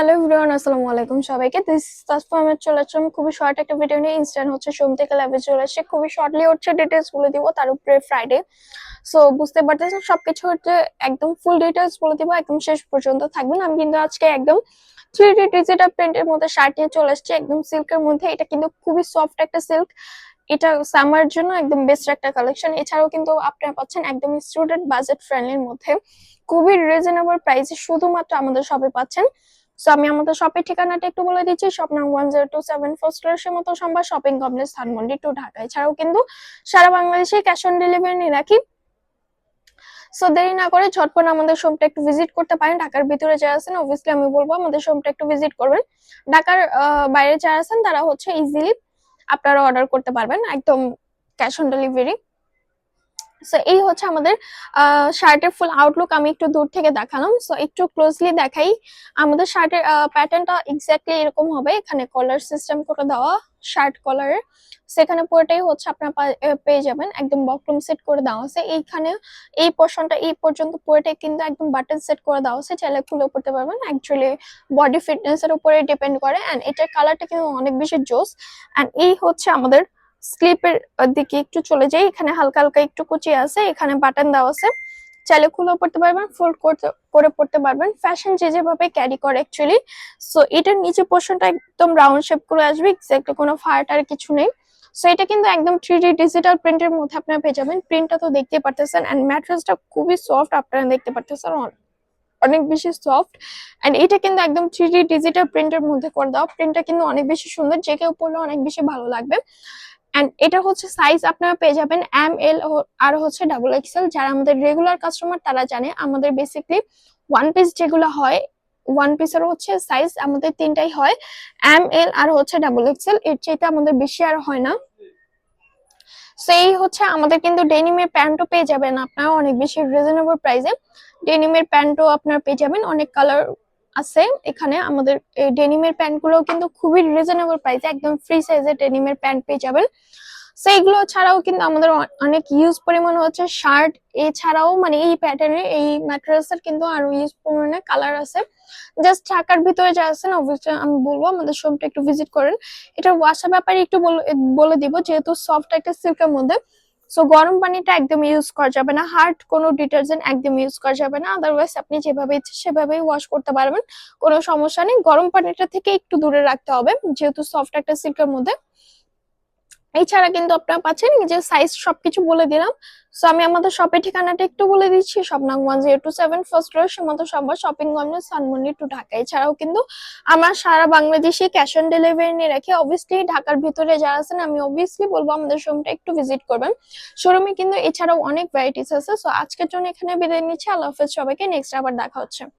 Hello everyone, আসসালামু আলাইকুম সবাইকে। This is Tasfa Ahmed. চলে আসলাম খুবই শর্ট একটা ভিডিও নিয়ে। ইনস্ট্যান্ট হচ্ছে সোম থেকে ল্যাবে চলে আসছে, খুবই শর্টলি হচ্ছে ডিটেলস বলে দিব, তার উপরে ফ্রাইডে। সো বুঝতে পারতেছেন সবকিছু হচ্ছে একদম ফুল ডিটেলস বলে দিব, একদম শেষ পর্যন্ত থাকবেন। আমি কিন্তু আজকে একদম 3D ডিজিটাল প্রিন্টের মধ্যে শার্ট নিয়ে চলে আসছি, একদম সিল্কের মধ্যে। এটা কিন্তু খুবই সফট একটা সিল্ক। এটা সামার জন্য একদম বেস্ট একটা কালেকশন। এছাড়াও কিন্তু আপনারা পাচ্ছেন একদম স্টুডেন্ট বাজেট ফ্রেন্ডলির মধ্যে, খুবই রিজনেবল প্রাইসে শুধুমাত্র আমাদের শপে পাচ্ছেন। সো আমি আমাদের শপের ঠিকানাটা একটু বলে দিচ্ছি। শপ নাম 1027 ফার্স্ট ফ্লোর মতো সম্ভব, shopping complex Dhanmondi two Dhaka. এছাড়াও কিন্তু সারা বাংলাদেশে ক্যাশ অন ডেলিভারি নিয়ে রাখি। সো দেরি না করে ঝটপট আমাদের শপটা একটু ভিজিট করতে পারেন। ঢাকার ভিতরে যারা আছেন অবভিয়াসলি আমি বলবো আমাদের শপটা একটু ভিজিট করবেন। ঢাকার বাইরে যারা আছেন তারা হচ্ছে ইজিলি আপনারা অর্ডার করতে পারবেন একদম ক্যাশ অন ডেলিভারি। সো এই হচ্ছে আমাদের শার্টের ফুল আউটলুক। আমি একটু দূর থেকে দেখালাম, সো একটু ক্লোজলি দেখাই। আমাদের শার্টের প্যাটার্নটা এক্স্যাক্টলি এরকম হবে। এখানে কলার সিস্টেম করে দেওয়া, শার্ট কলারের সেখানে পুরোটাই হচ্ছে আপনারা পেয়ে যাবেন একদম বক্রম সেট করে দেওয়া আছে। এইখানে এই পোর্শনটা এই পর্যন্ত পুরোটাই কিন্তু একদম বাটন সেট করে দেওয়া আছে, চাইলে খুলে পড়তে পারবেন। অ্যাকচুয়ালি বডি ফিটনেস এর উপরে ডিপেন্ড করে। এন্ড এটার কালারটা কিন্তু অনেক বেশি জোস। এন্ড এই হচ্ছে আমাদের স্লিপের দিকে একটু চলে যাই। এখানে হালকা হালকা একটু কুচি আছে, এখানে বাটন দেওয়া আছে, চাইলে খুলেও পড়তে পারবেন, ফোল্ড করে পড়তে পারবেন, ফ্যাশন যে যেভাবে ক্যারি করে অ্যাকচুয়ালি। সো এটার নিচে পোর্শনটা একদম রাউন্ড শেপ করে আসবে, এক্স্যাক্টলি কোনো ফাট আর কিছু নেই। সো এটা কিন্তু একদম 3D ডিজিটাল প্রিন্টের মধ্যে আপনারা পেয়ে যাবেন। প্রিন্টটা তো দেখতে পারতেছেন, এন্ড ম্যাট্রেসটা খুবই সফট, আপনারা দেখতে পারতেছেন অনেক বেশি সফট। এন্ড এটা কিন্তু একদম 3D ডিজিটাল প্রিন্টের মধ্যে করে দাও। প্রিন্টটা কিন্তু অনেক বেশি সুন্দর, যে কেউ পরলে অনেক বেশি ভালো লাগবে। এন্ড এটা হচ্ছে সাইজ আপনারা পেয়ে যাবেন এম এল আর হচ্ছে ডাবল এক্সেল। যারা আমাদের রেগুলার কাস্টমার তারা জানে আমাদের বেসিকলি ওয়ান পিস যেগুলো হয়, ওয়ান পিসের হচ্ছে সাইজ আমাদের তিনটাই হয়, এম এল আর হচ্ছে ডাবল এক্সেল। এর চাইতে আমাদের বেশি আর হয় না। সেই হচ্ছে আমাদের কিন্তু ডেনিমের প্যান্টও পেয়ে যাবেন আপনারা অনেক বেশি রিজনেবল প্রাইসে। ডেনিমের প্যান্টও আপনারা পেয়ে যাবেন, অনেক কালার আছে এখানে। আমাদের এই ডেনিমের প্যান্ট গুলো কিন্তু খুবই রিজনেবল প্রাইসে, একদম ফ্রি সাইজের ডেনিমের প্যান্ট পেয়ে যাবেন। সেইগুলো ছাড়াও কিন্তু আমাদের অনেক ইউজ পরিমাণ হচ্ছে শার্ট। এছাড়াও মানে এই প্যাটার্নের এই ম্যাটেরিয়ালসের কিন্তু আরো ইউজ পরিমাণে কালার আছে। জাস্ট ঢাকার ভিতরে যা আছেন অবশ্যই আমি বলবো আমাদের শপটা একটু ভিজিট করেন। এটার ওয়াশের ব্যাপারে একটু বলে দিব, যেহেতু সফট একটা সিল্কের মধ্যে। সো গরম পানিটা একদম ইউজ করা যাবে না, হার্ড কোনো ডিটারজেন্ট একদম ইউজ করা যাবে না। আদারওয়াইজ আপনি যেভাবে ইচ্ছে সেভাবেই ওয়াশ করতে পারবেন, কোনো সমস্যা নেই। গরম পানিটা থেকে একটু দূরে রাখতে হবে, যেহেতু সফট একটা সিল্কের মধ্যে। এছাড়া কিন্তু আপনারা পাচ্ছেন যে সাইজ সবকিছু বলে দিলাম। সো আমি আমাদের শপের ঠিকানাটা একটু বলে দিচ্ছি। শপ নাম 1027 first floor Simanta Sambhar, shopping complex Dhanmondi two Dhaka. এছাড়াও কিন্তু আমার সারা বাংলাদেশে ক্যাশ অন ডেলিভারি নিয়ে রাখি। অবভিয়াসলি ঢাকার ভিতরে যারা আছেন আমি অবভিয়াসলি বলবো আমাদের শোরুমটা একটু ভিজিট করবেন। শোরুমে কিন্তু এছাড়াও অনেক ভ্যারাইটিস আছে। সো আজকের জন্য এখানে বিদায় নিচ্ছি। আল্লাহ হাফেজ সবাইকে, নেক্সট আবার দেখা হচ্ছে।